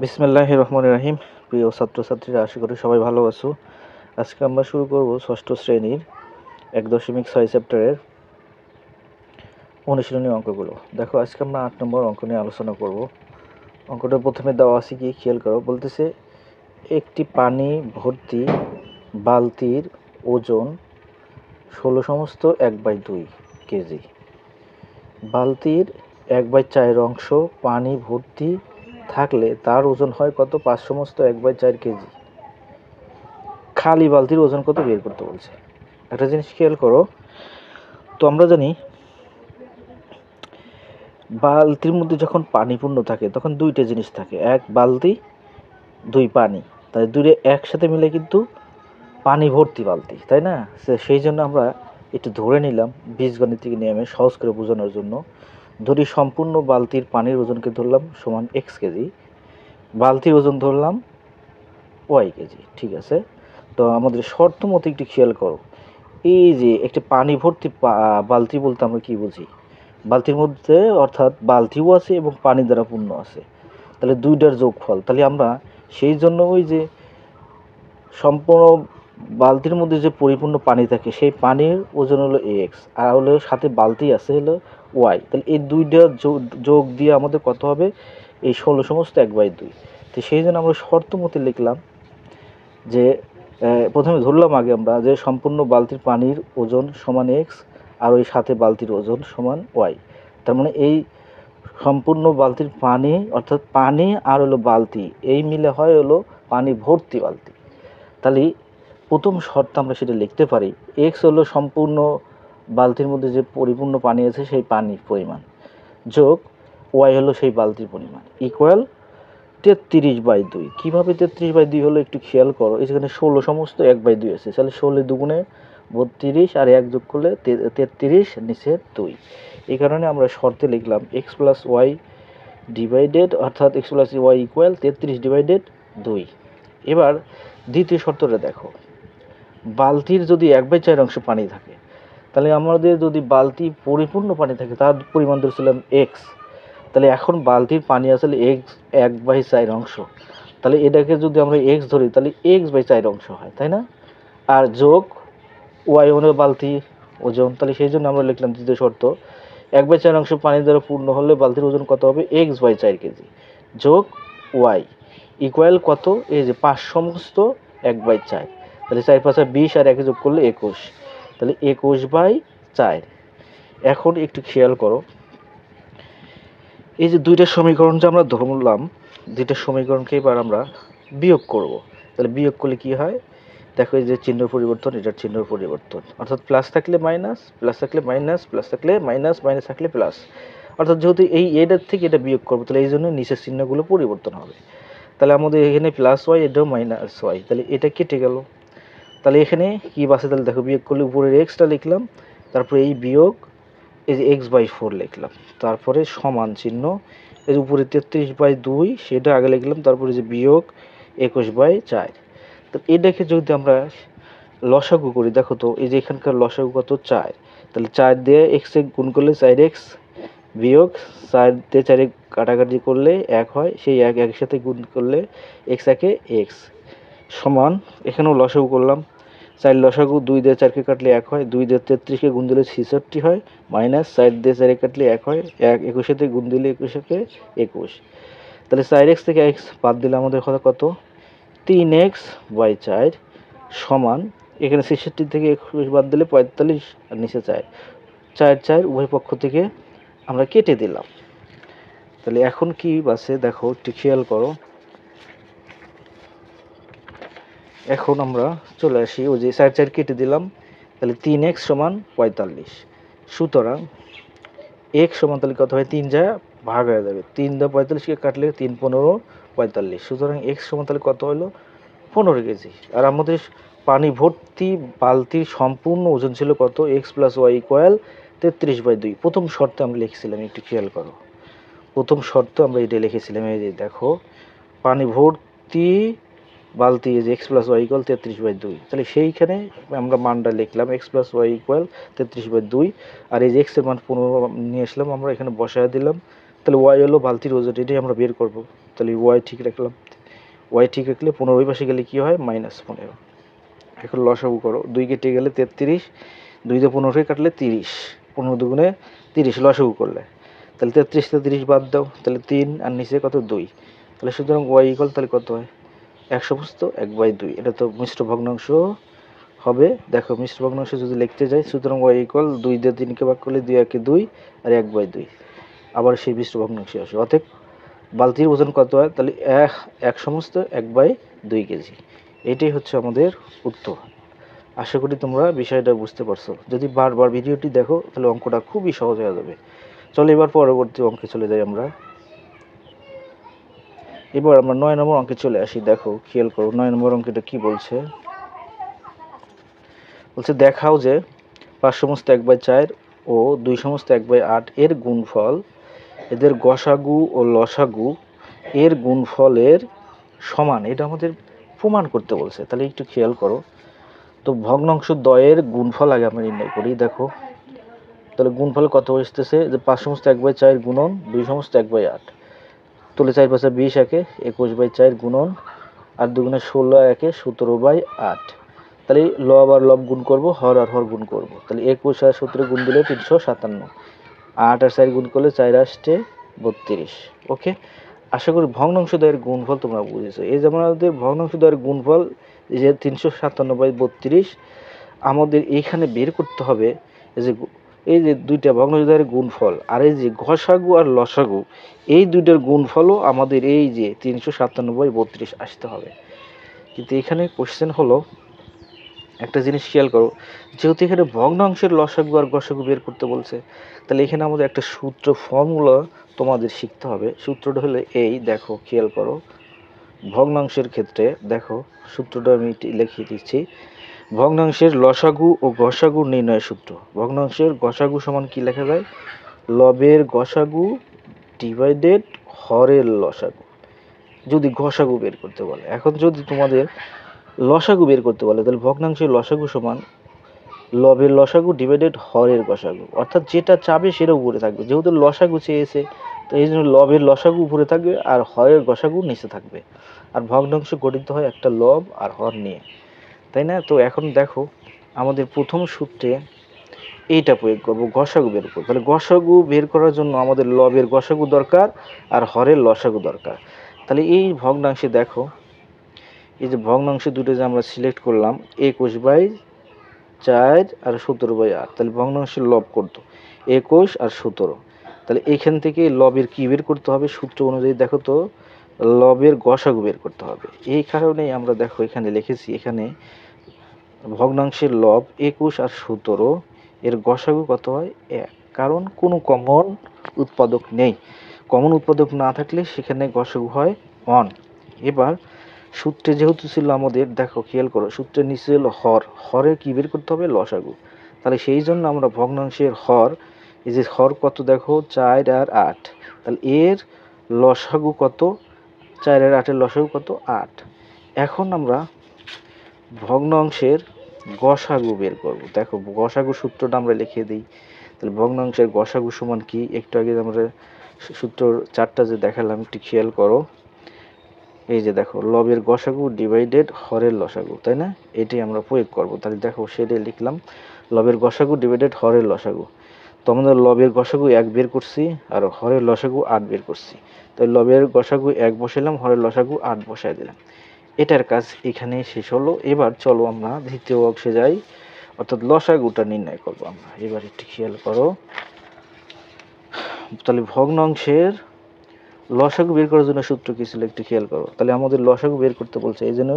বিসমিল্লাহির রহমানির রহিম। প্রিয় ছাত্রছাত্রীরা, আশা করি সবাই ভালো আছো। আজকে আমরা শুরু করব ষষ্ঠ শ্রেণীর 1.6 চ্যাপ্টারের অনুশীলনী অঙ্কগুলো। দেখো, আজকে আমরা 8 নম্বর অঙ্ক নিয়ে আলোচনা করব। অঙ্কটা প্রথমে দেওয়া আছে, কি খেয়াল করো। বলতেছে একটি পানি ভর্তি বালতির ওজন 16/2 কেজি। বালতির 1/4 অংশ পানি ভর্তি থাকলে তার ওজন হয় কত? 5/1/4 কেজি। খালি বালতির ওজন কত বের করতে বলছে। একটা জিনিস খেয়াল করো, তো আমরা জানি বালতির মধ্যে যখন পানি পূর্ণ থাকে তখন দুইটা জিনিস থাকে, এক বালতি, দুই পানি। তাই দুইটা একসাথে মিলে কিন্তু পানি ভর্তি বালতি, তাই না? সেই জন্য আমরা একটু ধরে নিলাম বীজগণিতিক নিয়মে সহজ করে বোঝানোর জন্য। ধরি সম্পূর্ণ বালতির পানির ওজনকে ধরলাম সমান x কেজি, বালতির ওজন ধরলাম y কেজি। ঠিক আছে, তো আমাদের শর্ত মতো একটু খেয়াল করো। এই যে একটা পানি ভর্তি বালতি বলতে আমরা কি বুঝি? বালতির মধ্যে অর্থাৎ বালতিও আছে এবং পানি দ্বারা পূর্ণ আছে, তাহলে দুইটার যোগফল। তাহলে আমরা সেই জন্য ওই যে সম্পূর্ণ বালতির মধ্যে যে পরিপূর্ণ পানি থাকে সেই পানির ওজন হলো এক্স, আর হলো সাথে বালতি আছে হলো ওয়াই। তাহলে এই দুইটা যোগ দিয়ে আমাদের কত হবে? এই 16/1/2। তো সেই জন্য আমরা শর্ত মতে লিখলাম যে প্রথমে ধরলাম আগে আমরা যে সম্পূর্ণ বালতির পানির ওজন সমান এক্স, আর ওই সাথে বালতির ওজন সমান ওয়াই। তার মানে এই সম্পূর্ণ বালতির পানি অর্থাৎ পানি আর হলো বালতি এই মিলে হয় হলো পানি ভর্তি বালতি। তাহলে প্রথম শর্ত আমরা সেটা লিখতে পারি, এক্স হলো সম্পূর্ণ বালতির মধ্যে যে পরিপূর্ণ পানি আছে সেই পানির পরিমাণ, যোগ ওয়াই হলো সেই বালতির পরিমাণ, ইকুয়াল 33/2। কীভাবে 33/2 হলো একটু খেয়াল করো। এখানে 16/1/2 আছে, তাহলে 16 দুগুণে 32 আর 1 যোগ করলে 33 নিচে 2। এই কারণে আমরা শর্তে লিখলাম এক্স প্লাস ওয়াই ডিভাইডেড, অর্থাৎ এক্স প্লাস ওয়াই ইকুয়াল 33/2। এবার দ্বিতীয় শর্তটা দেখো, বালতির যদি 1/4 অংশ পানি থাকে, তাহলে আমাদের যদি বালতি পরিপূর্ণ পানি থাকে তার পরিমাণ ধরেছিলাম এক্স, তাহলে এখন বালতির পানি আসলে এক্স 1/4 অংশ, তাহলে এটাকে যদি আমরা এক্স ধরি তাহলে x/4 অংশ হয়, তাই না? আর যোগ ওয়াই হলো বালতি ওজন, তাহলে সেই জন্য আমরা লিখলাম দ্বিতীয় শর্ত 1/4 অংশ পানি দ্বারা পূর্ণ হলে বালতির ওজন কত হবে? x/4 কেজি যোগ ওয়াই ইকুয়াল কত? এই যে 5/1/4, তাহলে 4×5 = 20 আর 1 যোগ করলে 21, তাহলে 21/4। এখন একটু খেয়াল করো, এই যে দুইটা সমীকরণ যে আমরা ধরলাম, দুইটা সমীকরণকে এবার আমরা বিয়োগ করব। তাহলে বিয়োগ করলে কি হয় দেখো, এই যে চিহ্ন পরিবর্তন, এটার চিহ্ন পরিবর্তন, অর্থাৎ প্লাস থাকলে মাইনাস, প্লাস থাকলে মাইনাস, প্লাস থাকলে মাইনাস, মাইনাস থাকলে প্লাস। অর্থাৎ যেহেতু এই এটার থেকে এটা বিয়োগ করবো, তাহলে এই জন্য নিচের চিহ্নগুলো পরিবর্তন হবে। তাহলে আমাদের এখানে প্লাস ওয়াই, এটাও মাইনাস ওয়াই, তাহলে এটা কেটে গেল। তাহলে এখানে কি বাসে? তাহলে দেখো, বিয়োগ করলে উপরের এক্সটা লিখলাম, তারপরে এই বিয়োগ এই যে x/4 লিখলাম, তারপরে সমান চিহ্ন, এর উপরে 33/2 সেটা আগে লিখলাম, তারপরে যে বিয়োগ 21/4। তো এটাকে যদি আমরা লসাগু করি, দেখো তো এই যে এখানকার লসাগু কত? 4। তাহলে 4 দিয়ে এক্সে গুণ করলে 4x, বিয়োগ 4 দিয়ে 4 কাটাকাটি করলে 1 হয়, সেই 1 এর সাথে গুণ করলে x একে x সমান, এখানেও লসাগু করলাম, 4 লসাগু, 2 দিয়ে 4কে কাটলে 1 হয়, 2 দিয়ে 33কে গুণ দিলে 66 হয়, মাইনাস 4 দিয়ে 4 কাটলে 1 হয়, 1 21 তে গুণ দিলে 21কে 21। তাহলে 4x থেকে x বাদ দিলে আমাদের কত? 3x/4 সমান, এখানে 66 থেকে 21 বাদ দিলে 45 আর নিচে 4, 4 4 উভয় পক্ষ থেকে আমরা কেটে দিলাম। তাহলে এখন কি বাসে দেখো, একটু খেয়াল করো। এখন আমরা চলে আসি, ওই যে 4 4 কেটে দিলাম, তাহলে 3x সমান 45। সুতরাং x সমান তাহলে কত হয়? 3 যা ভাগ হয়ে যাবে, 3 দিয়ে 45কে কাটলে 3 15 45, সুতরাং x সমান তাহলে কত হলো? 15 কেজি। আর আমাদের পানি ভর্তি বালতির সম্পূর্ণ ওজন ছিল কত? X plus y equal 33/2। প্রথম শর্তে আমরা লিখেছিলাম, একটু খেয়াল করো, প্রথম শর্ত আমরা এটা লিখেছিলাম, এই যে দেখো, পানি ভর্তি বালতি যে এক্স প্লাস ওয়াই ইকুয়াল 33/2, তাহলে সেইখানে আমরা মানটা লিখলাম এক্স প্লাস ওয়াই ইকুয়াল 33/2, আর এই যে এক্সের মান 15 নিয়ে আসলাম, আমরা এখানে বসায় দিলাম। তাহলে ওয়াই হলো বালতির ওজন, এটাই আমরা বের করব। তাহলে ওয়াই ঠিক রাখলাম, ওয়াই ঠিক রাখলে 15 ওই পাশে গেলে কী হয় -15। এখন লসাগু করো, 2 কেটে গেলে 33, 2 দিয়ে 15 কাটলে 30, 15 দুগুণে 30 লসাগু করলে, তাহলে 33 থেকে 30 বাদ দাও, তাহলে 3 আর নিচে কত 2, তাহলে সুতরাং ওয়াই ইকুয়াল তাহলে কত হয় 100/2। এটা তো মিশ্র ভগ্নাংশ হবে। দেখো মিশ্র ভগ্নাংশ যদি লিখতে যাই, সুতরাং ওয়াই ইকুয়াল 2 দিয়ে 3কে ভাগ করলে 2 একে 2 আর 1/2, আবার সেই মিশ্র ভগ্নাংশ আসে। অতএব বালতির ওজন কত হয়, তাহলে 1/2 কেজি। এটাই হচ্ছে আমাদের উত্তর। আশা করি তোমরা বিষয়টা বুঝতে পারছো। যদি বারবার ভিডিওটি দেখো তাহলে অঙ্কটা খুবই সহজ হয়ে যাবে। চলো এবার পরবর্তী অঙ্কে চলে যাই আমরা। এবার আমরা 9 নম্বর অঙ্কে চলে আসি। দেখো খেয়াল করো 9 নম্বর অঙ্কটা কি বলছে। বলছে দেখাও যে 5/1/4 ও 2/1/8 এর গুণফল, এদের গসাগু ও লসাগু এর গুণফলের সমান। এটা আমাদের প্রমাণ করতে বলছে। তাহলে একটু খেয়াল করো, তো ভগ্নাংশ দ্বয়ের গুণফল আগে আমরা নির্ণয় করি। দেখো তাহলে গুণফল কত আসতেছে, যে 5/1/4 গুণন 2/1/8, তাহলে 4 5 20 একে 21/4 গুণন 8 2 16 একে 17/8। তাহলে লব আর লব গুণ করব, হর আর হর গুণ করব। তাহলে 21 আর 17 গুণ দিলে 357, 8 আর 4 গুণ করলে 4 আসতে 32। ওকে, আশা করি ভগ্নাংশ দ্বয়ের গুণফল তোমরা বুঝেছো। এই যেমন আমাদের ভগ্নাংশ দ্বয়ের গুণফল এই যে 357/32, আমাদের এইখানে বের করতে হবে এই যে দুইটা ভগ্নাংশ দ্বয়ের গুণফল আর এই যে গসাগু আর লসাগু, এই দুইটার গুণফলও আমাদের এই যে 357/32 আসতে হবে। কিন্তু এখানে কোশ্চেন হলো, একটা জিনিস খেয়াল করো, যেহেতু এখানে ভগ্নাংশের লসাগু আর গসাগু বের করতে বলছে, তাহলে এখানে আমাদের একটা সূত্র ফর্মুলা তোমাদের শিখতে হবে। সূত্রটা হলো এই, দেখো খেয়াল করো, ভগ্নাংশের ক্ষেত্রে দেখো সূত্রটা আমি লিখিয়ে দিচ্ছি। ভগ্নাংশের লসাগু ও গসাগু নির্ণয়ের সূত্র। ভগ্নাংশের গসাগু সমান কি লেখা যায়, লবের গসাগু ডিভাইডেড হরের লসাগু, যদি গসাগু বের করতে বলে। এখন যদি তোমাদের লসাগু বের করতে বলে, তাহলে ভগ্নাংশের লসাগু সমান লবের লসাগু ডিভাইডেড হরের গসাগু, অর্থাৎ যেটা চাবে সেটা উপরে থাকবে। যেহেতু লসাগু চেয়েছে, তো এই জন্য লবের লসাগু উপরে থাকবে আর হরের গসাগু নিচে থাকবে। আর ভগ্নাংশ গঠিত হয় একটা লব আর হর নিয়ে, তাই না? তো এখন দেখো আমাদের প্রথম সূত্রে এইটা প্রয়োগ করবো, গসাগু বের করবো। তাহলে গসাগু বের করার জন্য আমাদের লবের গসাগু দরকার আর হরের লসাগু দরকার। তাহলে এই ভগ্নাংশে দেখো, এই যে ভগ্নাংশে দুটো যে আমরা সিলেক্ট করলাম 21/4 আর 17/8, তাহলে ভগ্নাংশের লব করতো 21 আর 17। তাহলে এখান থেকে লবের কি বের করতে হবে, সূত্র অনুযায়ী দেখো তো লবের গসাগু বের করতে হবে। এই কারণেই আমরা দেখো এখানে লিখেছি, এখানে ভগ্নাংশের লব 21 আর 17 এর গসাগু কত হয় 1, কারণ কোনো কমন উৎপাদক নেই। কমন উৎপাদক না থাকলে সেখানে গসাগু হয় 1। এবার সূত্রে যেহেতু ছিল আমাদের, দেখো খেয়াল করো, সূত্রের নিচে হলো হর, হরে কি বের করতে হবে লসাগু। তাহলে সেই জন্য আমরা ভগ্নাংশের হর, এই যে হর কত দেখো 4 আর 8, তাহলে এর লসাগু কত, 4 আর 8 এর লসাগু কত 8। এখন আমরা ভগ্নাংশের গসাগু বের করব। দেখো গসাগু সূত্রটা আমরা লিখে দিই। তাহলে ভগ্নাংশের গসাগু সমান কি, একটু আগে আমরা সূত্র চারটা যে দেখালাম একটু খেয়াল করো। এই যে দেখো লবের গসাগু ডিভাইডেড হরের লসাগু, তাই না? এটাই আমরা প্রয়োগ করব। তাহলে দেখো সেটাই লিখলাম, লবের গসাগু ডিভাইডেড হরের লসাগু। তো আমাদের লবের গসাগু 1 বের করছি আর হরের লসাগু 8 বের করছি। তাই লবের গসাগু 1 বসাইলাম, হরের লসাগু 8 বসাই দিলাম। এটার কাজ এখানে শেষ হলো। এবার চলো আমরা দ্বিতীয় অংশে যাই, অর্থাৎ লসাগুটা নির্ণয় করব আমরা। এবার একটু খেয়াল করো, তাহলে ভগ্নাংশের লসাগু বের করার জন্য সূত্র কি ছিল একটু খেয়াল করো। তাহলে আমাদের লসাগু বের করতে বলছে, এই জন্য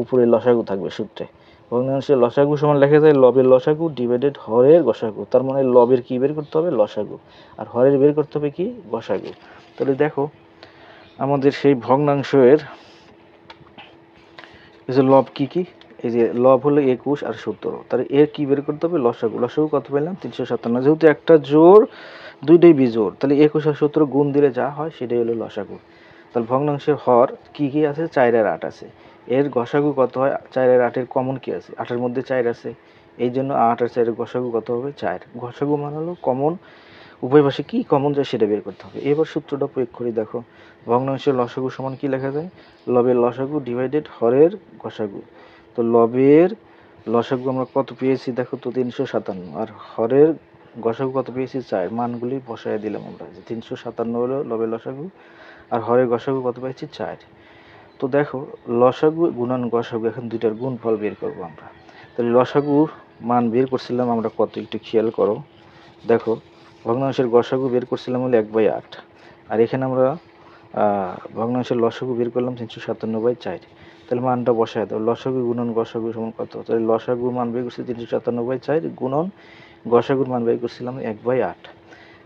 উপরে লসাগু থাকবে সূত্রে। ভগ্নাংশের লসাগু সমান লেখা যায় লবের লসাগু ডিভাইডেড হরের গসাগু। তার মানে লবের কি বের করতে হবে লসাগু, আর হরের বের করতে হবে কি গসাগু। তাহলে দেখো আমাদের সেই ভগ্নাংশের এই যে লব কি কি, এই যে লব হলো 21 আর 17, তাহলে এর কি বের করতে হবে লসাগু। লসাগু কত পেলাম 357, যেহেতু একটা জোড় দুইটাই বিজোড়, তাহলে 21 আর 17 গুণ দিলে যা হয় সেটাই হলো লসাগু। তাহলে ভগ্নাংশের হর কি কি আছে 4 আর 8 আছে, এর গসাগু কত হয় 4 আর 8 এর কমন কি আছে 8 এর মধ্যে 4 আছে, এই জন্য 8 আর 4 এর গসাগু কত হবে 4। গসাগু মানে হলো কমন উভয় পাশে কি কমন যায় সেটা বের করতে হবে। এবার সূত্রটা প্রয়োগ করি। দেখো, ভগ্নাংশের লসাগু সমান কি লেখা যায়? লবের লসাগু ডিভাইডেড হরের গসাগু। তো লবের লসাগু আমরা কত পেয়েছি দেখো তো 357, আর হরের গসাগু কত পেয়েছি 4। মানগুলি বসায় দিলাম আমরা, যে 357 হলো লবের লসাগু, আর হরের গসাগু কত পেয়েছি 4। তো দেখো, লসাগু গুণন গসাগু, এখন দুইটার গুণফল বের করব আমরা। তাহলে লসাগুর মান বের করছিলাম আমরা কত, একটু খেয়াল করো। দেখো, ভগ্নাংশের গসাগু বের করছিলাম হলো 1/8, আর এখানে আমরা ভগ্নাংশের লসাগু বের করলাম 357/4। তাহলে মানটা বসায় দাও, লসাগু গুণন গসাগু সমান কত? তাহলে লসাগুর মান বের করছি 357/4, গুণন গসাগুর মান বের করছিলাম 1/8।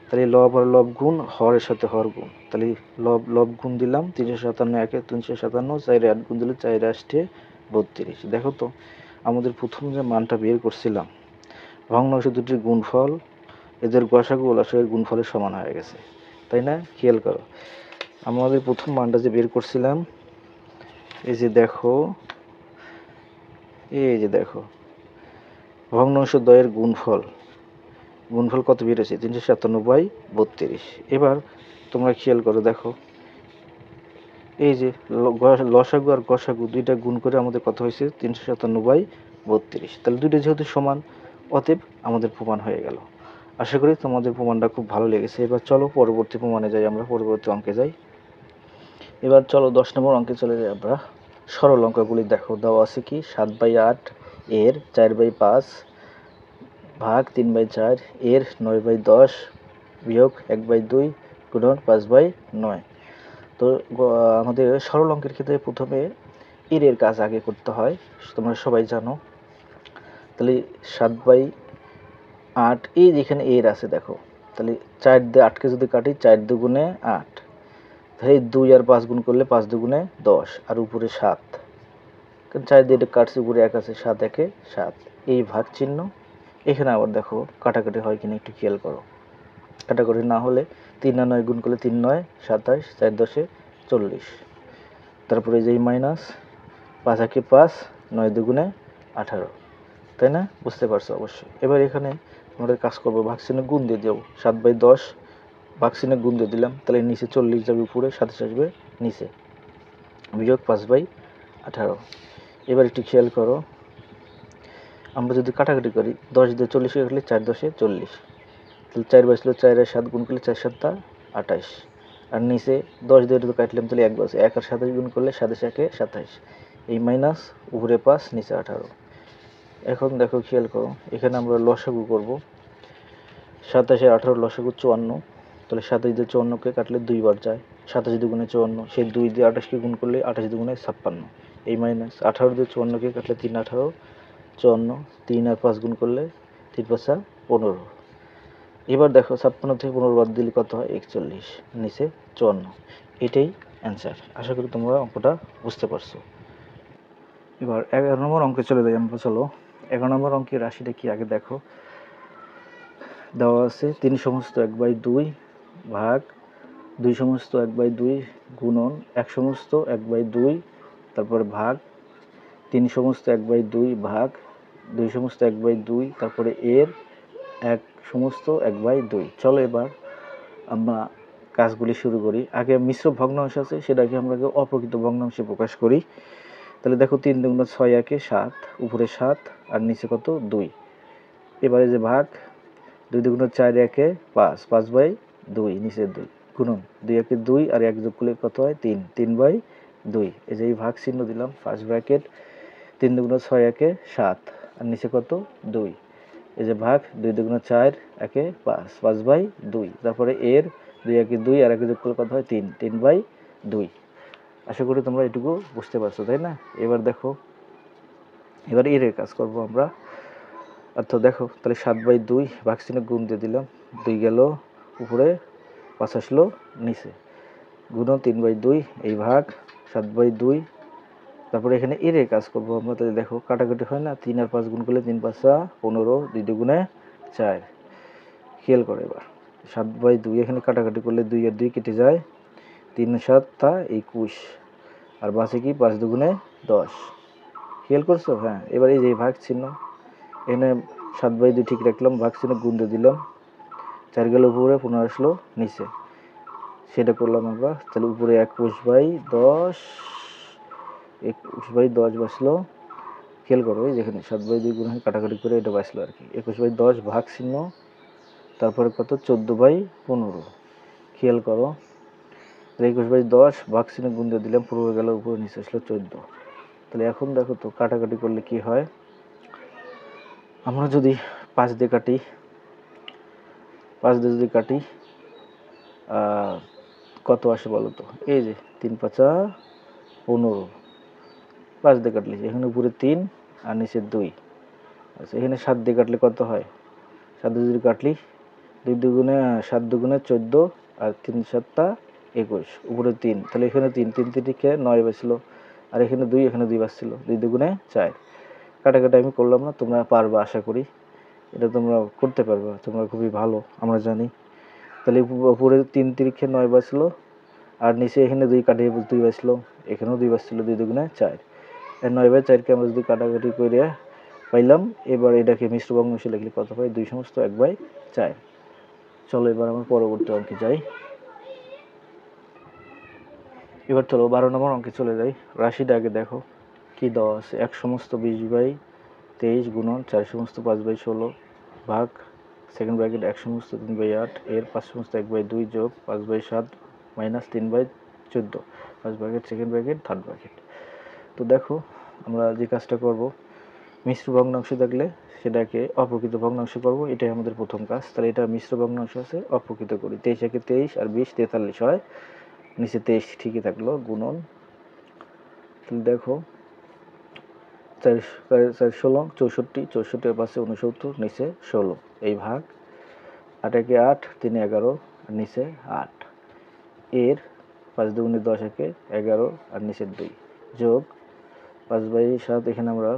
তাহলে লব আর লব গুণ, হরের সাথে হর গুণ, তাহলে লব লব গুণ দিলাম 357, একে 357, 4 8 গুণ দিলে 4 8 32। দেখো তো, আমাদের প্রথম যে মানটা বের করছিলাম ভগ্নাংশ দুটির গুণফল, এদের গসাগু ও লসাগুর গুণফলের সমান হয়ে গেছে, তাই না? খেয়াল করো, আমাদের প্রথম মানটা যে বের করছিলাম, এই যে দেখো, এই যে দেখো, ভগ্নাংশ দ্বয়ের গুণফল, গুণফল কত বেরোছে? 357/32। এবার তোমরা খেয়াল করো, দেখো এই যে লসাগু আর গসাগু দুইটা গুণ করে আমাদের কত হয়েছে? 357/32। তাহলে দুইটা যেহেতু সমান, অতএব আমাদের প্রমাণ হয়ে গেল। আশা করি তোমাদের প্রমাণটা খুব ভালো লেগেছে। এবার চলো পরবর্তী প্রমাণে যাই, আমরা পরবর্তী অঙ্কে যাই। এবার চলো 10 নম্বর অঙ্কে চলে যাই আমরা। সরল অঙ্কগুলি দেখো, দেওয়া আছে কি 7/8 এর 4/5 ভাগ 3/4 এর 9/10 বিয়োগ 1/2 গুণন 5/9। তো আমাদের সরল অঙ্কের ক্ষেত্রে প্রথমে এর কাজ আগে করতে হয়, তোমরা সবাই জানো। তাহলে 7/8, এই যেখানে এর আছে দেখো, তাহলে 4 দিয়ে 8কে যদি কাটি, 4 দুগুণে 8, তাহলে 2 আর 5 গুণ করলে 5 দুগুণে 10, আর উপরে 7, কারণ 4 দিয়ে এটা কাটছে, উপরে 1 আছে, 7 একে 7, এই ভাগ চিহ্ন। এখানে আবার দেখো কাটাকাটি হয় কিনা একটু খেয়াল করো, কাটাকাটি না হলে 3 আর 9 গুণ করলে 3 9 27, 4 10 40, তারপরে যে মাইনাস, 5 একে 5, 9 দুগুণে 18, তাই না? বুঝতে পারছো অবশ্যই। এবার এখানে আমাদের কাজ করবো, ভাগচিহ্নে গুণ দিয়ে দেবো, 7/10 ভাগচিহ্নে গুণ দিয়ে দিলাম, তাহলে নিচে 40 যাবে উপরে, 27 আসবে নিচে, বিয়োগ 5/18। এবার একটু খেয়াল করো, আমরা যদি কাটাকাটি করি, 10 দিয়ে 40 কাটলে 4 10 40, তাহলে 4 বাঁচলো, 4 আর 7 গুণ করলে 4 7 28, আর নিচে 10 দিয়ে কাটলাম, তাহলে 1 বাঁচে, 1 আর 27 গুণ করলে 27 একে 27, এই মাইনাস, উপরে 5 নিচে 18। এখন দেখো খেয়াল করো, এখানে আমরা লসাগু করব, 27 আর 18 লসাগু 54, তাহলে 27 দিয়ে 54কে কাটলে 2 বার যায়, 27 দুগুণে 54, সেই 2 দিয়ে 28কে গুণ করলে 28 দুগুণে 56, এই মাইনাস, 18 দিয়ে 54কে কাটলে 3 18 54, 3 আর 5 গুণ করলে 3 5 15। এবার দেখো 56 থেকে 15 বাদ দিলে কত হয়? 41, নিচে 54। এটাই অ্যান্সার। আশা করি তোমরা অঙ্কটা বুঝতে পারছো। এবার 11 নম্বর অঙ্কে চলে যাই আমরা। চলো 11 নম্বর অঙ্কের রাশিটা কি আগে দেখো, দেওয়া আছে 3 সমস্ত 1/2 ভাগ 2 সমস্ত 1/2 গুণন 1 সমস্ত 1/2, তারপরে ভাগ 3 সমস্ত 1/2 ভাগ 2 সমস্ত 1/2, তারপরে এর 1 সমস্ত 1/2। চলো এবার আমরা কাজগুলি শুরু করি। আগে মিশ্র ভগ্নাংশ আছে, সেটাকে আমরা অপ্রকৃত ভগ্নাংশে প্রকাশ করি। তাহলে দেখো 3 দুগুণ 6 একে 7, উপরে 7 আর নিচে কত 2। এবারে যে ভাগ, 2 দুগুণ 4 একে 5, 5/2 নিচে 2, গুণন 2 একে 2 আর 1 যোগ করলে কত হয়? 3, 3/2। এই যে এই ভাগ চিহ্ন দিলাম, ফার্স্ট ব্র্যাকেট, 3 দুগুণ 6 একে 7 আর নিচে কত 2, এই যে ভাগ, 2 দুগুণ 4 একে 5, 5/2, তারপরে এর 2 একে 2 আর 1 যোগ করলে কত হয়? 3, 3/2। আশা করি তোমরা এটুকু বুঝতে পারছো, তাই না? এবার দেখো, এবার এর কাজ করব আমরা। অর্থাৎ দেখো, তাহলে 7/2 ভাগ চিহ্নে গুণ দিয়ে দিলাম, 2 গেল উপরে, 5 আসলো নিচে, গুণন 3/2, এই ভাগ 7/2। তারপরে এখানে এর কাজ করব আমরা। তাহলে দেখো কাটাকাটি হয় না, 3 আর 5 গুণ করলে 3 5 15, 2 দুগুণে 4। খেয়াল করো, এবার 7/2 এখানে কাটাকাটি করলে 2 আর 2 কেটে যায়, 3 7 21, আর বাসে কি 5 দুগুণে 10। খেয়াল করছো? হ্যাঁ। এবার এই যে ভাগ চিহ্ন, এখানে 7/2 ঠিক রাখলাম, ভাগ চিহ্ন গুণ দিয়ে দিলাম, 4 গেল উপরে, 15 আসলো নিচে, সেটা করলাম আমরা। তাহলে উপরে 21/10, 21/10 বাঁচলো। খেয়াল করো এই যেখানে 7/2 গুণ হয়, কাটাকাটি করে এটা বাঁচলো আর কি। 21/10 ভাগ চিহ্ন, তারপরে কত 14/15। খেয়াল করো 21/10 ভাগ চিহ্ন গুণ দিয়ে দিলাম, পুরো গেল উপরে, নিচে আসলো 14। তাহলে এখন দেখো তো কাটাকাটি করলে কি হয়। আমরা যদি 5 দিয়ে কাটি, 5 দিয়ে যদি কাটি কত আসে বলো তো। এই যে 3 5 15, 5 দিয়ে কাটলে এখানে উপরে 3 আর নিচে 2। আচ্ছা এখানে 7 দিয়ে কাটলে কত হয়, 7 দিয়ে যদি কাটলি 2 দুগুণে 7 দুগুণে 14 আর 3 7 21, উপরে 3, তাহলে এখানে 3 3 3 9 বাঁচলো, আর এখানে 2, এখানে 2 বাঁচছিল, 2 দুগুণে 4। কাটাকাটি আমি করলাম না, তোমরা পারবা আশা করি, এটা তোমরা করতে পারবা, তোমরা খুবই ভালো আমরা জানি। তাহলে উপরে 3 3 9 বাঁচলো, আর নিচে এখানে 2 কাটিয়ে 2 বাঁচলো, এখানেও 2 বাঁচছিল, 2 দুগুণে 4। আর 9/4কে আমরা যদি কাটাকাটি করে পাইলাম, এবার এটাকে মিশ্র ভগ্নাংশে লিখলে কত পাই, 2/1/4। চলো এবার আমরা পরবর্তী অঙ্কে যাই। এবার চলো 12 নম্বর অঙ্কে চলে যাই। রাশিটা আগে দেখো কি দেওয়া আছে। 1/20/23 গুণন 4/5/16 ভাগ সেকেন্ড ব্র্যাকেট 1/3/8 এর 5/1/2 যোগ 5/7 minus 3/14 first bracket second bracket third bracket. তো দেখো আমরা যে কাজটা করব, মিশ্র ভগ্নাংশ থাকলে সেটাকে অপ্রকৃত ভগ্নাংশ করব, এটাই আমাদের প্রথম কাজ। তাহলে এটা মিশ্র ভগ্নাংশ আছে, অপ্রকৃত করি। 23 একে 23 আর 20 43 হয়, নিচে 23 ঠিকই থাকলো, গুণন। তাহলে দেখো 4 16 64, 64 পাশে 69, নিচে 16, এই ভাগ 8 একে 8, 3 11 আর নিচে 8 এর 5 দুগুণে 10 একে 11 আর নিচে 2 যোগ 5/7, এখানে আমরা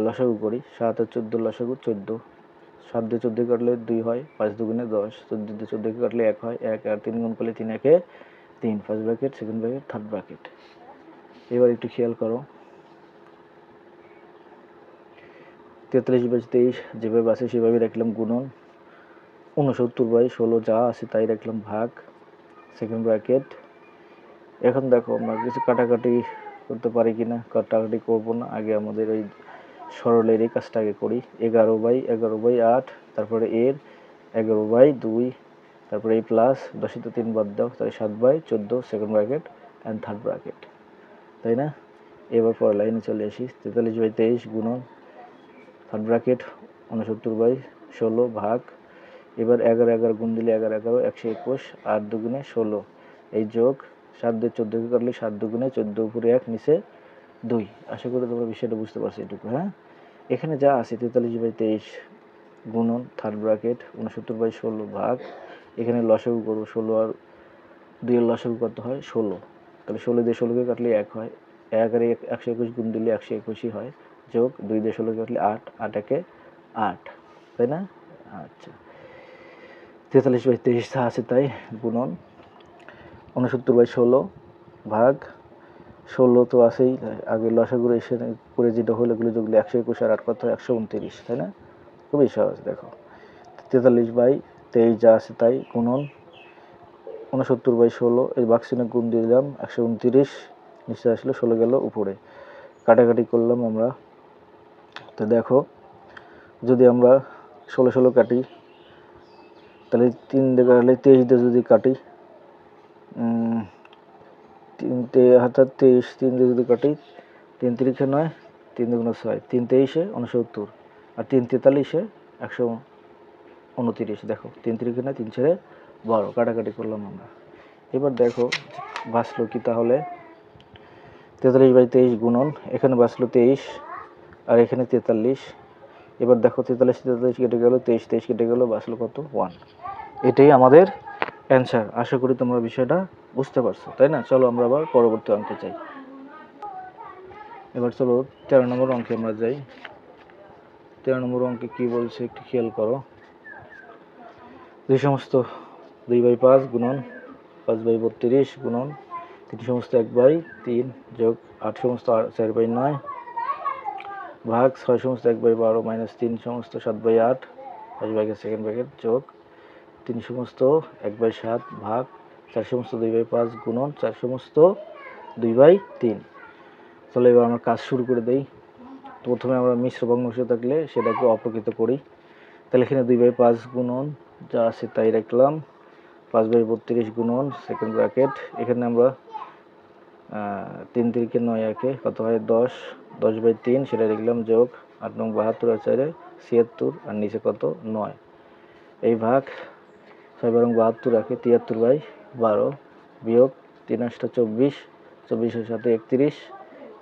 লসাগু করি, 7 আর 14 লসাগু 14, 7 দিয়ে 14 কাটলে 2 হয়, 5 দুগুণে 10, 14 দিয়ে 14 কাটলে 1 হয়, 1 আর 3 গুণ করলে 3 একে 3 first bracket second bracket third bracket. এবার একটু খেয়াল করো 43/23 যেভাবে আছে সেভাবে রাখলাম, গুণন 69/16 যা আছে তাই রাখলাম, ভাগ সেকেন্ড ব্র্যাকেট। এখন দেখো আমরা কিছু কাটাকাটি করতে পারি কিনা, কাটাকাটি করবো না, আগে আমাদের ওই সরলের এই কাজটা আগে করি। 11/8, তারপরে এর 11/2, তারপরে এই প্লাস 10 তে 3 বাদ দাও, তাই 7/14 second bracket and third bracket, তাই না। এবার পরে লাইনে চলে আসি। 43/23 গুণন থার্ড ব্র্যাকেট 69/16 ভাগ, এবার 11 11 গুণ দিলে 11 11 121, 8 দুগুণে 16, এই যোগ 7 দিয়ে 14 কাটলে 7 দুগুণে 14, উপরে 1 নিচে 2। আশা করি তোমরা বিষয়টা বুঝতে পারছো এটুকু। হ্যাঁ, এখানে যা আছে 43/23 গুণন থার্ড ব্র্যাকেট 69/16 ভাগ, এখানে লসাগু করবো, 16 আর 2 এর লসাগু কত হয় 16, তাহলে 16 দিয়ে 16কে কাটলে 1 হয়, 1 আর 121 গুণ দিলে 121ই হয়, যোগ 2 দিয়ে 16কে কাটলে 8, 8 একে 8, তাই না। আচ্ছা 43/23 যা আছে তাই, গুণন 69/16 ভাগ 16 তো আছেই, আগে লসাগুলো এসে করে যেটা হলো এগুলো যোগলে 121 আর 8 কত 129, তাই না। খুবই সহজ। দেখো 43/23 যা আছে তাই, গুণন 69/16, এই বাক্সিনে গুণ দিয়ে দিলাম 129, নিচে আসলো 16 গেল উপরে, কাটাকাটি করলাম আমরা। তো দেখো যদি আমরা 16 16 কাটি, তাহলে 3 দিয়ে কাটলে 23 দিয়ে যদি কাটি, 23 3 দিয়ে যদি কাটি, 3 3 9, 3 2 6, 3 23 69 আর 3 43 129। দেখো 3 3 9, 3 ছেড়ে 12, কাটাকাটি করলাম আমরা। এবার দেখো বাঁচলো কি, তাহলে 43/23 গুণন, এখানে বাঁচলো 23 আর এখানে 43। এবার দেখো 43 43 কেটে গেল, 23 23 কেটে গেল, বাঁচলো কত 1। এটাই আমাদের অ্যান্সার। আশা করি তোমরা বিষয়টা বুঝতে পারছো, তাই না। চলো আমরা আবার পরবর্তী অঙ্কে যাই। এবার চলো 13 নম্বর অঙ্কে আমরা যাই। 13 নম্বর অঙ্কে কি বলছে একটু খেয়াল করো। 2/5 গুণন 5/32 গুণন 3/1/3 যোগ 8/4/9 ভাগ 6/1/12 minus 3/7/8 first bracket second bracket যোগ 3 সমস্ত 1/7 ভাগ 4 সমস্ত 2/5 গুণন 4 সমস্ত 2/3। চলো এবার আমরা কাজ শুরু করে দেই। প্রথমে আমরা মিশ্র ভগ্নাংশ থাকলে সেটাকে অপ্রকৃত করি। তাহলে এখানে 2/5 গুণন যা আছে তাই রাখলাম, 5/32 গুণন সেকেন্ড ব্র্যাকেট, এখানে আমরা 3 3 9 একে কত হয় 10, 10/3 সেটা লিখলাম, যোগ 8 নং 72 আর 4 76 আর নিচে কত 9, এই ভাগ 6 বরং 72 রাখে 73/12 বিয়োগ 3 8 24, 24 এর সাথে 31,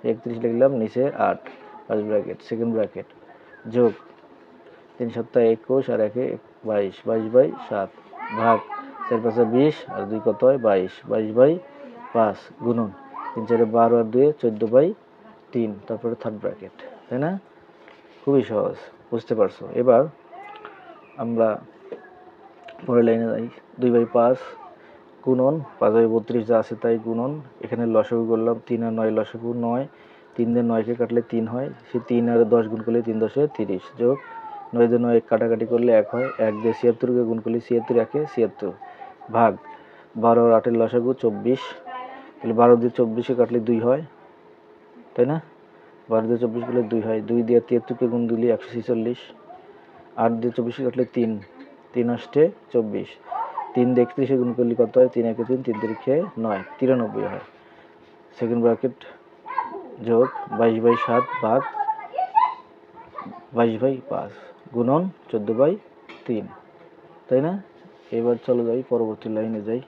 31 লিখলাম, নিচে 8 ফার্স্ট ব্র্যাকেট সেকেন্ড ব্র্যাকেট, যোগ 3 7 21 আর 1 22, 22/7 ভাগ 4 5 20 আর 2 কত হয় 22, 22/5 গুণন 3 4 12 আর 2 14/3, তারপরে থার্ড ব্র্যাকেট, তাই না? খুবই সহজ, বুঝতে পারছো। এবার আমরা পরের লাইনে যাই। 2/5 গুণন 5/32 যা আছে তাই গুণন, এখানে লসাগু করলাম 3 আর 9 লসাগু 9, 3 দিয়ে 9 কে কাটলে 3 হয়, সে 3 আর 10 গুণ করলে 3 10 30, যোগ 9 দিয়ে 9 কাটাকাটি করলে 1 হয়, 1 দিয়ে 76 কে গুণ করলে 76 1 76 ভাগ 12 আর 8 এর লসাগু 24, তাহলে 12 দিয়ে 24 কে কাটলে 2 হয়, তাই না? 12 দিয়ে 24 করলে 2 হয়, 2 দিয়ে 73 কে গুণ দিলে 146, 8 দিয়ে 24 কে কাটলে 3, 3 আসতে 24, 3 দিয়ে 31 গুণ করলে কত হয় 3 1 3, 3 3 9, 93 হয়, সেকেন্ড ব্র্যাকেট, যোগ 22/7 ভাগ 22/5 গুণন 14/3, তাই না? এবার চলো যাই পরবর্তী লাইনে যাই।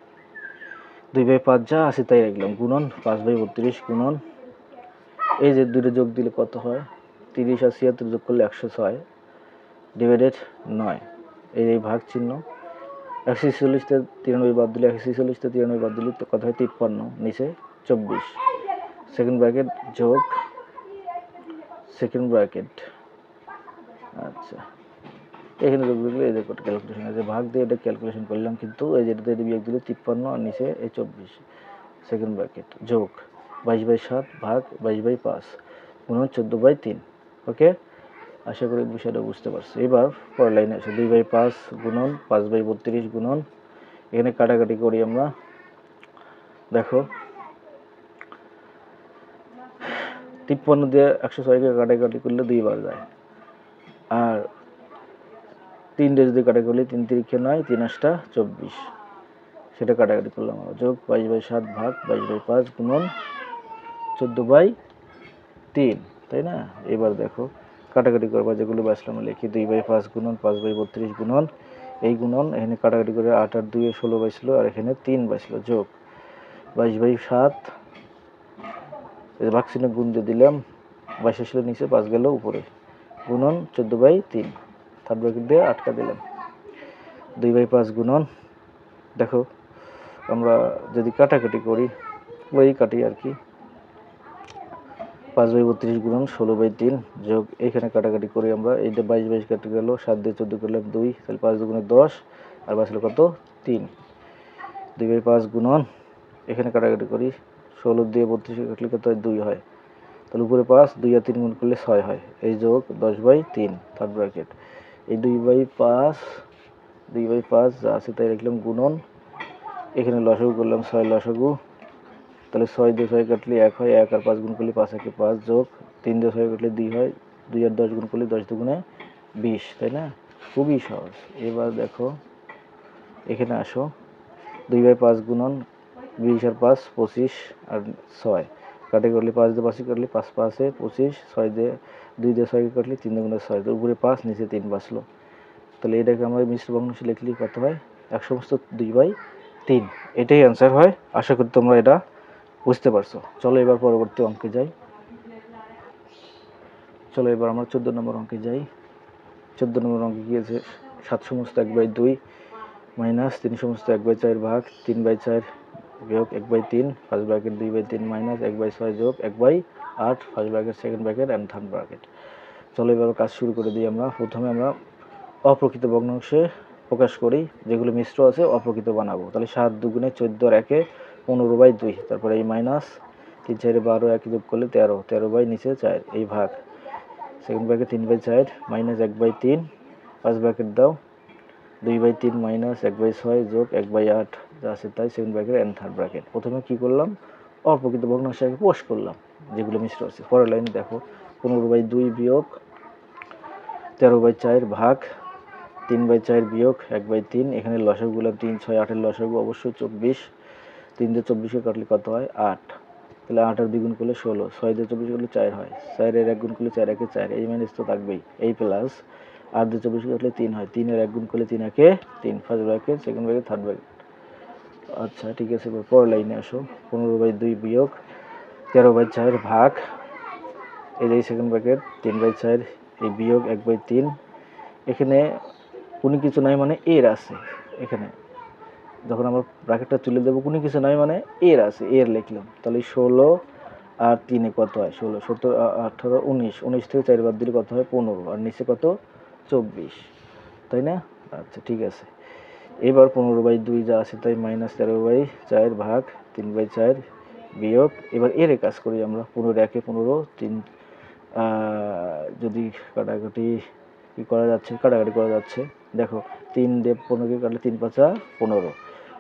2/5 যা আছে তাই রাখলাম, গুণন 5/32 গুণন, এই যে দুটো যোগ দিলে কত হয় 30 আর 76 যোগ করলে 106 ডিভাইডেড 9, এই ভাগ চিহ্ন, 146 তে 93 বাদ দিলে 146 তে 93 বাদ দিলে তো কত হয় 53, নিচে 24 সেকেন্ড ব্র্যাকেট, যোগ সেকেন্ড ব্র্যাকেট, আচ্ছা এখানে যোগ দিলে এই যে ক্যালকুলেশন আছে, ভাগ দিয়ে এটা ক্যালকুলেশন করলাম, কিন্তু এই যেটা বিয়োগ দিলে 53 আর নিচে এই 24 সেকেন্ড ব্র্যাকেট, যোগ 22/7 ভাগ 22/5 গুণন 14/3। ওকে, আশা করি বিষয়টা বুঝতে পারছি। এবার পরের লাইনে আছে 2/5 গুণন 5/32 গুণন, এখানে কাটাকাটি করি আমরা, দেখো 53 দিয়ে 106 কে কাটাকাটি করলে 2 বার যায়, আর 3 দিয়ে যদি কাটাকাটি করলে 3 3 9, 3 8 24, সেটা কাটাকাটি করলাম আমরা, যোগ 22/7 ভাগ 22/5 গুণন 14/3, তাই না? এবার দেখো কাটাকাটি করবা, যেগুলো বাঁচলাম লিখি, 2/5 গুণন 5/32 গুণন, এই গুণন এখানে কাটাকাটি করে 8 আর 2 16 বাঁচল, আর এখানে 3 বাঁচল, যোগ 22/7, ভাগ চিহ্ন গুণ দিয়ে দিলাম, 22 আসলে নিচে 5 গেল উপরে, গুণন 14/3, থার্ড ব্র্যাকেট দিয়ে আটকা দিলাম। 2/5 গুণন, দেখো আমরা যদি কাটাকাটি করি ওই কাটি আর কি, 5/32 গুণন 16/3, যোগ এখানে কাটাকাটি করি আমরা, এইটা 22 কেটে গেল, 7 দিয়ে 14 করলাম 2, তাহলে 5 দুগুণে 10 আর বাঁচল কত 3, 2/5 গুণন এখানে কাটাকাটি করি, 16 দিয়ে 32 কাটলে কত হয় 2 হয়, তাহলে উপরে 5, 2 আর 3 গুণ করলে 6 হয়, এই যোগ 10/3 থার্ড ব্র্যাকেট, এই 2/5 যা আছে তাই রাখলাম, গুণন এখানে লসাগু করলাম 6 লসাগু, তাহলে 6 দিয়ে 6 কাটলে 1 হয়, 1 আর 5 গুণ করলে 5 একে 5, যোগ 3 দিয়ে 6 কাটলে 2 হয়, 2 আর 10 গুণ করলে 10 দুগুণে 20, তাই না? খুবই সহজ। এবার দেখো এখানে আসো, 2/5 গুণন 20 আর 5 25 আর 6 কাটে করলে 5 দিয়ে 5 কাটলে 5 5 25, 6 দিয়ে 2 দিয়ে 6 কাটলে 3 দুগুণে 6, তো উপরে 5 নিচে 3 বাঁচলো, তাহলে এটাকে আমরা মিশ্র ভগ্নাংশে লিখলে কত হয় 1 সমস্ত 2/3, এটাই অ্যান্সার হয়। আশা করি তোমরা এটা বুঝতে পারছো। চলো এবার পরবর্তী অঙ্কে যাই। চলো এবার আমরা 14 নম্বর অঙ্কে যাই। 14 নম্বর অঙ্কে গিয়েছে 7 সমস্ত 1/2 মাইনাস 3 সমস্ত 1/4 ভাগ 3/4 বিয়োগ 1/3 ফার্স্ট ব্র্যাকেট, 2/3 মাইনাস 1/6 যোগ 1/8 first bracket second bracket and third bracket. চলো এবার কাজ শুরু করে দিই আমরা। প্রথমে আমরা অপ্রকৃত ভগ্নাংশে প্রকাশ করি, যেগুলো মিশ্র আছে অপ্রকৃত বানাবো। তাহলে 7 দুগুণে 14 আর 1 15/2, তারপরে এই মাইনাস 3 4 12 1 যোগ করলে 13, 13 নিচে 4, এই ভাগ second bracket 3/4 minus 1/3 first bracket দাও, 2/3 মাইনাস 1/6 যোগ 1/8 যা আছে তাই second bracket and third bracket. প্রথমে কি করলাম, অপ্রকৃত ভগ্নাংশ আগে প্রকাশ করলাম যেগুলো মিশ্র আছে। পরের লাইনে দেখো 15/2 বিয়োগ 13/4 ভাগ 3/4 বিয়োগ 1/3। এখানে লসাগুগুলো 3, 6, 8 লসাগু অবশ্যই 24। 3 দিয়ে 24 কাটলে কত হয় 8, তাহলে 8 আর 2 গুণ করলে 16, 6 দিয়ে 24 করলে 4 হয়, 4 এর 1 গুণ করলে 4 একে 4, এই মাইনাস তো থাকবেই, এই প্লাস 8 দিয়ে 24 কাটলে 3 হয়, 3 এর 1 গুণ করলে 3 একে 3, first bracket second bracket third bracket. আচ্ছা ঠিক আছে, এবার পরের লাইনে আসো 15/2 বিয়োগ 13/4 ভাগ এই যে সেকেন্ড ব্র্যাকেট 3/4 এই বিয়োগ 1/3। এখানে কোনো কিছু নাই মানে এর আছে, এখানে যখন আমরা ব্র্যাকেটটা তুলে দেবো কোনো কিছু নাই মানে এর আছে, এর লিখলাম, তাহলে 16 আর 3 কত হয় 16, 17, 18, 19, 19 থেকে 4 বাদ দিলে কত হয় 15, আর নিচে কত 24, তাই না? আচ্ছা ঠিক আছে, এবার 15/2 যা আছে তাই মাইনাস 13/4 ভাগ 3/4 বিয়োগ, এবার এর কাজ করি আমরা, 15 একে 15, 3 যদি কাটাকাটি কি করা যাচ্ছে, কাটাকাটি করা যাচ্ছে, দেখো 3 দিয়ে 15কে কাটলে 3 5 15,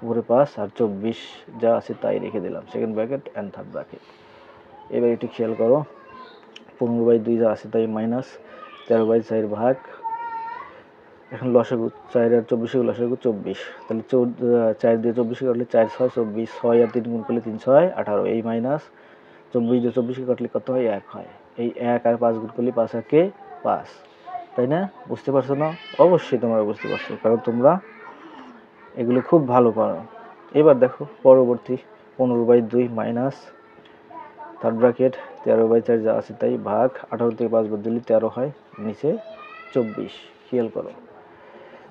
উপরে 5 আর 24 যা আছে তাই রেখে দিলাম second bracket and third bracket. এবার একটু খেয়াল করো 15/2 যা আছে তাই মাইনাস 13/4 ভাগ, এখন লসাগু 4 আর 24 লসাগু 24, তাহলে 4 দিয়ে 24 কাটলে 4 6 24, 6 আর 3 গুণ করলে 3 6 18, এই মাইনাস 24 দিয়ে 24 কাটলে কত হয় 1 হয়, এই 1 আর 5 গুণ করলে 5 একে 5, তাই না? বুঝতে পারছো না? অবশ্যই তোমরা বুঝতে পারছো, কারণ তোমরা এগুলো খুব ভালো পারো। এবার দেখো পরবর্তী 15/2 মাইনাস থার্ড ব্র্যাকেট 13/4 যা আছে তাই ভাগ 18 থেকে 5 বাদ দিলে 13 হয়, নিচে 24, খেয়াল করো,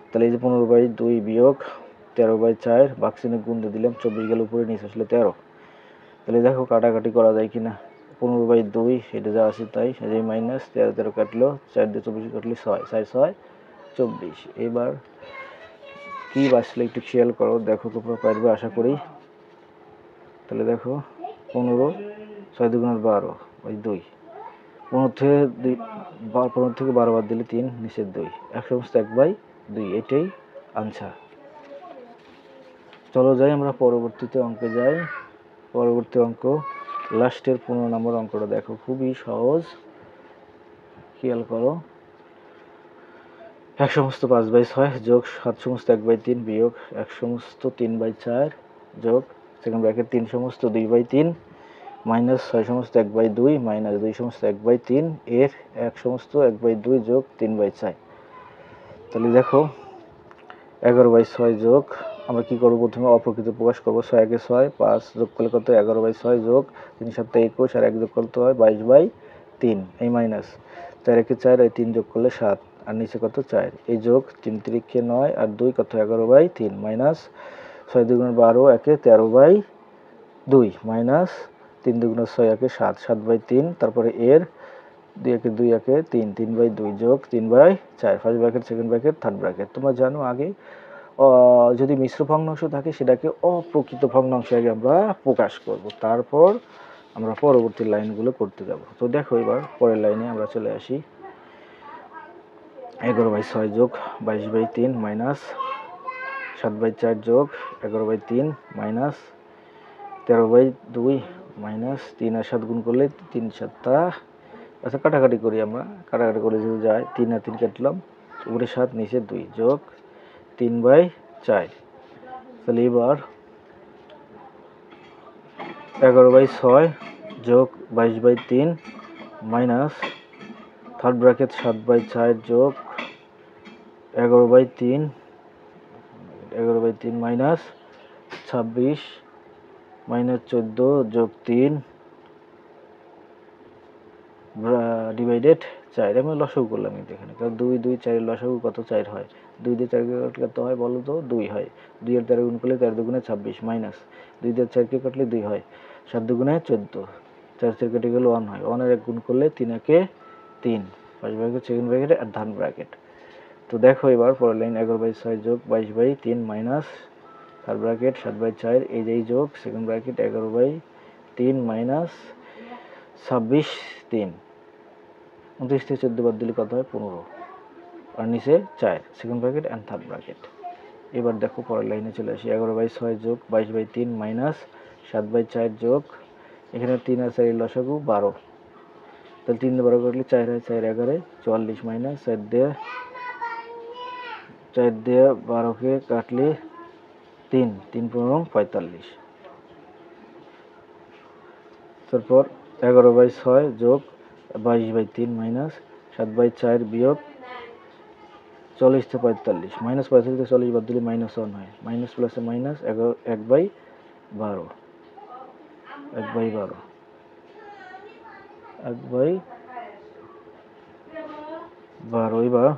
তাহলে এই যে 15/2 বিয়োগ 13/4 ভাগ চিহ্নে গুণ দিয়ে দিলাম, 24 গেলে উপরে নিচে আসলে 13, তাহলে দেখো কাটাকাটি করা যায় কিনা, 15/2 এটা যা আছে তাই, এই মাইনাস 13 13 কাটলো, 4 দিয়ে 24 কাটলে 6, 4 6 24, এবার কি বাঁচলে একটু খেয়াল করো, দেখো তোমরা পারবে আশা করি। তাহলে দেখো 15, 6 2 12 ওই 2, 15 থেকে 12 বাদ দিলে 3, নিচের 2, 1/2, এটাই আনসার। চলো যাই আমরা পরবর্তীতে অঙ্কে যাই। পরবর্তী অঙ্ক লাস্টের 15 নম্বর অঙ্কটা দেখো, খুবই সহজ, খেয়াল করো 1/5/6 যোগ 7/1/3 বিয়োগ 1/3/4 যোগ সেকেন্ড ব্র্যাকেট 3/2/3 মাইনাস 6/1/2 মাইনাস 2/1/3 এর 1/1/2 যোগ 3/4। তাহলে দেখো 11/6 যোগ, আমরা কি করবো, প্রথমে অপ্রকৃত প্রকাশ করবো, 6 একে 6, 5 যোগ করলে কত 11/6 যোগ 3 7 21 আর 1 যোগ করতে হয় 22/3, এই মাইনাস 4 একে 4 আর 3 যোগ করলে 7 আর নিচে কত 4, এই যোগ 3 3 9 আর 2 কত 11/3 মাইনাস 6 2 12 একে 13/2 মাইনাস 3 2 6 একে 7 7/3, তারপরে এর 2 একে 2 একে 3 3/2 যোগ 3/4, first bracket second bracket third bracket. তোমরা জানো আগে যদি মিশ্র ভগ্নাংশ থাকে সেটাকে অপ্রকৃত ভগ্নাংশে আগে আমরা প্রকাশ করব, তারপর আমরা পরবর্তী লাইনগুলো করতে যাব। তো দেখো এবার পরের লাইনে আমরা চলে আসি, 11/6 যোগ 22/3 মাইনাস 7/4 যোগ 11/3 মাইনাস 13/2 মাইনাস 3 আর 7 গুণ করলে 3 7, আচ্ছা কাটাকাটি করি আমরা, কাটাকাটি করে যদি যায় 3 আর 3 কাটলাম, উপরে 7 নিচে 2 যোগ 3/4, তাহলে এবার 11/6 যোগ 22/3 মাইনাস থার্ড ব্র্যাকেট 7/4 যোগ 11/3 মাইনাস 26 মাইনাস 14 যোগ 3 ডিভাইডেড 4, আমি লসাগু করলাম কিন্তু এখানে, কারণ 2 2 4 লসাগু কত 4 হয়, 2 দিয়ে 4 কে কত হয় বলো তো 2 হয়, 2 এর 13 গুণ করলে 13 দুগুণে 26 মাইনাস 2 দিয়ে 4 কে কাটলে 2 হয়, 7 দুগুণে 14, 4 4 কেটে গেলে 1 হয়, 1 এর 1 গুণ করলে 3 একে 3, ফার্স্ট ব্র্যাকেট সেকেন্ড ব্র্যাকেট আর থার্ড ব্র্যাকেট। তো দেখো এবার পরের লাইন 11/6 যোগ 22/3 মাইনাস থার্ড ব্র্যাকেট 7/4, এই যে যোগ সেকেন্ড ব্র্যাকেট 11/3 মাইনাস 26/3, 29 থেকে 14 বাদ দিলে কত হয় 15, আর নিচে 4 second bracket and third bracket. এবার দেখো পরের লাইনে চলে আসি। 11/6 যোগ 22/3 মাইনাস 7/4 যোগ এখানে 3 আর 4 লসাগু 12, তাহলে 3 দিয়ে 12 কাটলে 4 হয়, 4 11 44 মাইনাস 4 দিয়ে 12কে কাটলে 3 3 15 45। তারপর 11/6 যোগ 22/3 মাইনাস 7/4 বিয়োগ 40 থেকে 45, মাইনাস 45 থেকে 40 বাদ দিলে -1 হয়, মাইনাস প্লাসে মাইনাস 1/12 1/12 এবার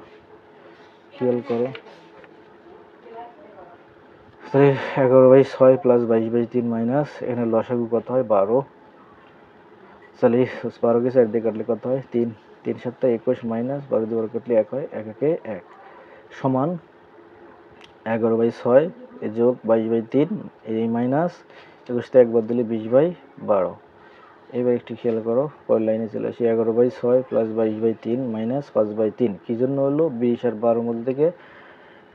খেয়াল করো, 11/6 প্লাস 22/3 মাইনাস এখানে লসাগু কত হয় 12, তাহলে 12কে 4 দিয়ে কাটলে কত হয় 3, 3 7 21 মাইনাস 12 দিয়ে 12 কাটলে 1 হয়, 1 1 1 সমান 11/6 যোগ 22/3 এই মাইনাস 21 তে 1 বাদ দিলে 20/12। এবার একটু খেয়াল করো পরের লাইনে চলে আসি। 11/6 প্লাস 22/3 মাইনাস 5/3 কি জন্য হলো 20 আর 12 মধ্যে থেকে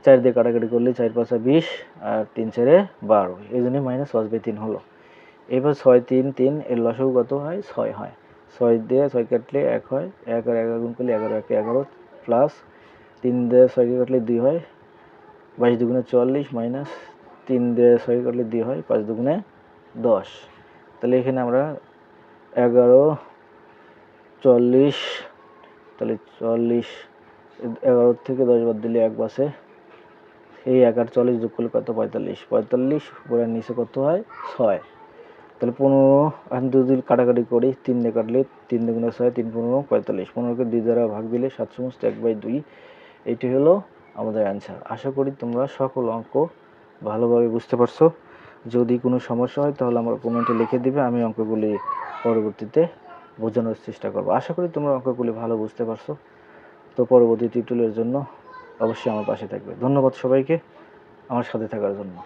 4 দিয়ে কাটাকাটি করলে 4 5 20 আর 3 4 12, এই জন্য মাইনাস 5/3 হলো। এবার 6 3 3 এর লসাগু কত হয় 6 হয়, 6 দিয়ে 6 কাটলে 1 হয়, 1 আর 11 গুণ করলে 11 1 11 প্লাস 3 দিয়ে 6 কাটলে 2 হয়, 22 দুগুণে 44 মাইনাস 3 দিয়ে 6 কাটলে 2 হয়, 5 দুগুণে 10। তাহলে এখানে আমরা 11 40, তাহলে 40 11 থেকে 10 বাদ দিলে 1 বাসে, এই 1 আর 40 যোগ করলে কত 45, 45 উপরের নিচে কত হয় 6, তাহলে 15 এখন যদি কাটাকাটি করি 3 দিয়ে কাটলে 3 দুগুণে 6 3 15 45, 15কে 2 দ্বারা ভাগ দিলে 7/1/2, এটি হলো আমাদের অ্যান্সার। আশা করি তোমরা সকল অঙ্ক ভালোভাবে বুঝতে পারছো। যদি কোনো সমস্যা হয় তাহলে আমার কমেন্টে লিখে দিবে, আমি অঙ্কগুলি পরবর্তীতে বোঝানোর চেষ্টা করব। আশা করি তোমরা অঙ্কগুলি ভালো বুঝতে পারছো। তো পরবর্তী টিউটোরিয়ালের জন্য অবশ্যই আমার পাশে থাকবে। ধন্যবাদ সবাইকে আমার সাথে থাকার জন্য।